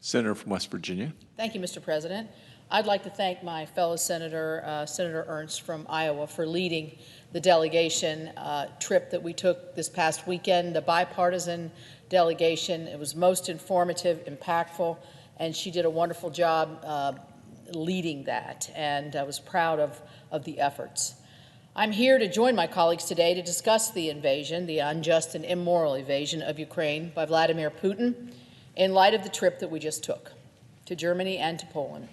Senator from West Virginia. Thank you, Mr. President. I'd like to thank my fellow Senator, Senator Ernst from Iowa, for leading the delegation trip that we took this past weekend, the bipartisan delegation. It was most informative, impactful, and she did a wonderful job leading that, and I was proud of the efforts. I'm here to join my colleagues today to discuss the invasion, the unjust and immoral invasion of Ukraine by Vladimir Putin, in light of the trip that we just took to Germany and to Poland.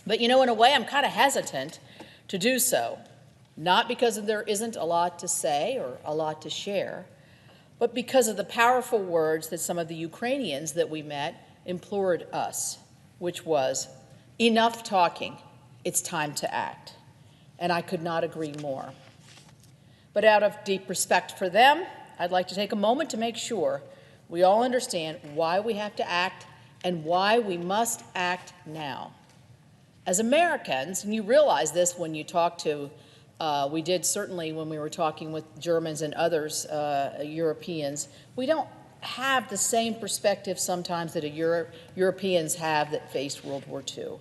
But you know, in a way, I'm kind of hesitant to do so, not because there isn't a lot to say or a lot to share, but because of the powerful words that some of the Ukrainians that we met implored us, which was, enough talking, it's time to act. And I could not agree more. But out of deep respect for them, I'd like to take a moment to make sure we all understand why we have to act and why we must act now. As Americans, and you realize this when you talk to, we did certainly when we were talking with Germans and others, Europeans, we don't have the same perspective sometimes that Europeans have that faced World War II.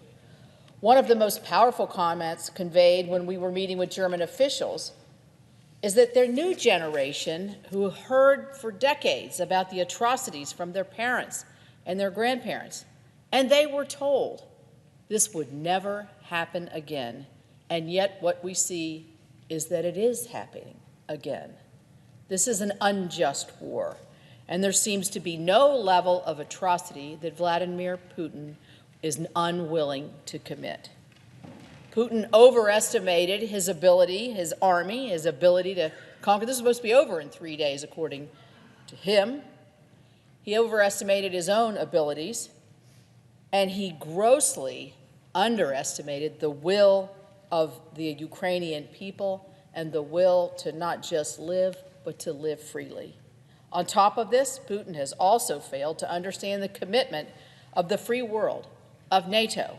One of the most powerful comments conveyed when we were meeting with German officials is that their new generation, who heard for decades about the atrocities from their parents and their grandparents, and they were told this would never happen again, and yet what we see is that it is happening again. This is an unjust war, and there seems to be no level of atrocity that Vladimir Putin is unwilling to commit. Putin overestimated his ability, his army, his ability to conquer. This is supposed to be over in 3 days, according to him. He overestimated his own abilities, and he grossly underestimated the will of the Ukrainian people and the will to not just live, but to live freely. On top of this, Putin has also failed to understand the commitment of the free world, of NATO,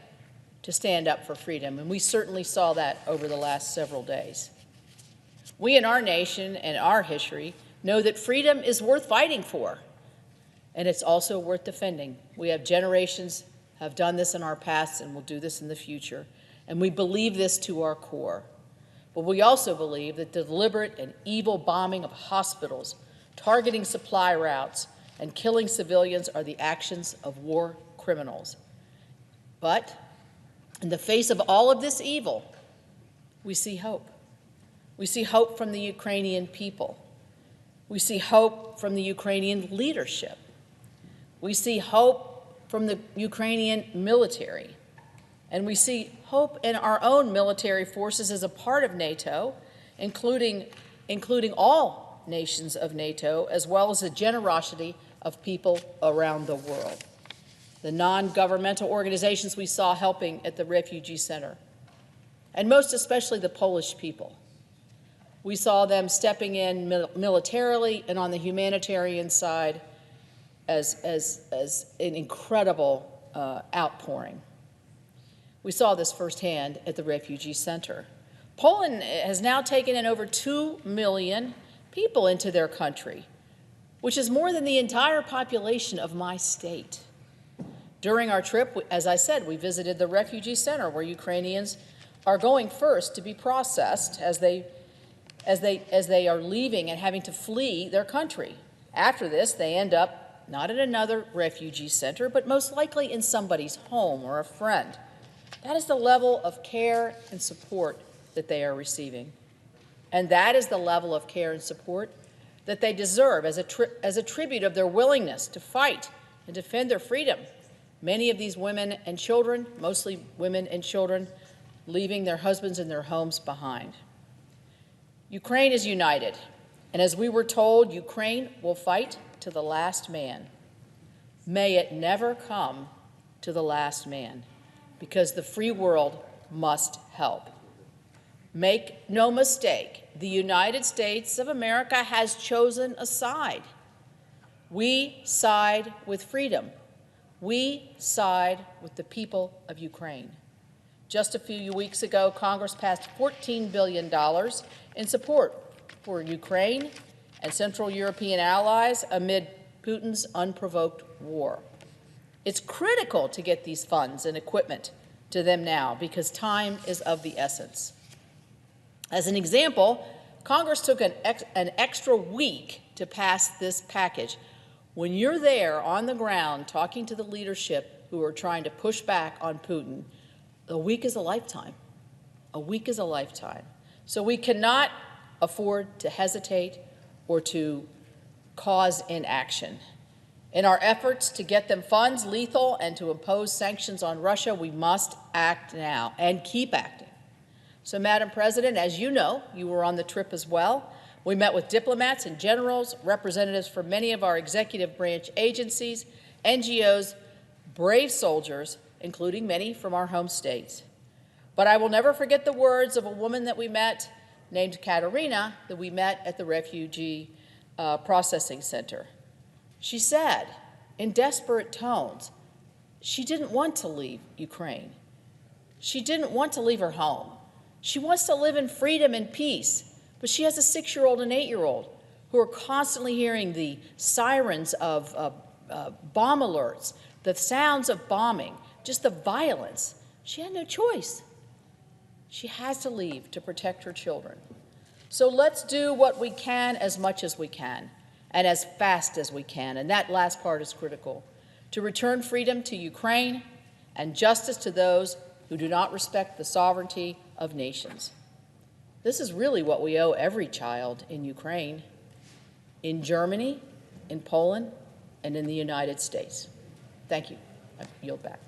to stand up for freedom, and we certainly saw that over the last several days. We in our nation and our history know that freedom is worth fighting for, and it's also worth defending. We have generations have done this in our past and will do this in the future, and we believe this to our core. But we also believe that the deliberate and evil bombing of hospitals, targeting supply routes, and killing civilians are the actions of war criminals. But in the face of all of this evil, we see hope. We see hope from the Ukrainian people. We see hope from the Ukrainian leadership. We see hope from the Ukrainian military. And we see hope in our own military forces as a part of NATO, including all nations of NATO, as well as the generosity of people around the world. The non-governmental organizations we saw helping at the refugee center, and most especially the Polish people. We saw them stepping in militarily and on the humanitarian side as an incredible outpouring. We saw this firsthand at the refugee center. Poland has now taken in over 2 million people into their country, which is more than the entire population of my state. During our trip, as I said, we visited the refugee center where Ukrainians are going first to be processed as they are leaving and having to flee their country. After this, they end up not at another refugee center, but most likely in somebody's home or a friend. That is the level of care and support that they are receiving. And that is the level of care and support that they deserve as a tribute of their willingness to fight and defend their freedom. Many of these women and children, mostly women and children, leaving their husbands and their homes behind. Ukraine is united, and as we were told, Ukraine will fight to the last man. May it never come to the last man, because the free world must help. Make no mistake, the United States of America has chosen a side. We side with freedom. We side with the people of Ukraine. Just a few weeks ago, Congress passed $14 billion in support for Ukraine and Central European allies amid Putin's unprovoked war. It's critical to get these funds and equipment to them now because time is of the essence. As an example, Congress took an extra week to pass this package. When you're there on the ground talking to the leadership who are trying to push back on Putin, a week is a lifetime. A week is a lifetime. So we cannot afford to hesitate or to cause inaction. In our efforts to get them funds, lethal, and to impose sanctions on Russia, we must act now and keep acting. So, Madam President, as you know, you were on the trip as well. We met with diplomats and generals, representatives from many of our executive branch agencies, NGOs, brave soldiers, including many from our home states. But I will never forget the words of a woman that we met named Katerina that we met at the Refugee Processing Center. She said, in desperate tones, she didn't want to leave Ukraine. She didn't want to leave her home. She wants to live in freedom and peace, but she has a 6-year-old and 8-year-old who are constantly hearing the sirens of bomb alerts, the sounds of bombing, just the violence. She had no choice. She has to leave to protect her children. So let's do what we can as much as we can and as fast as we can, and that last part is critical, to return freedom to Ukraine and justice to those who do not respect the sovereignty of nations. This is really what we owe every child in Ukraine, in Germany, in Poland, and in the United States. Thank you. I yield back.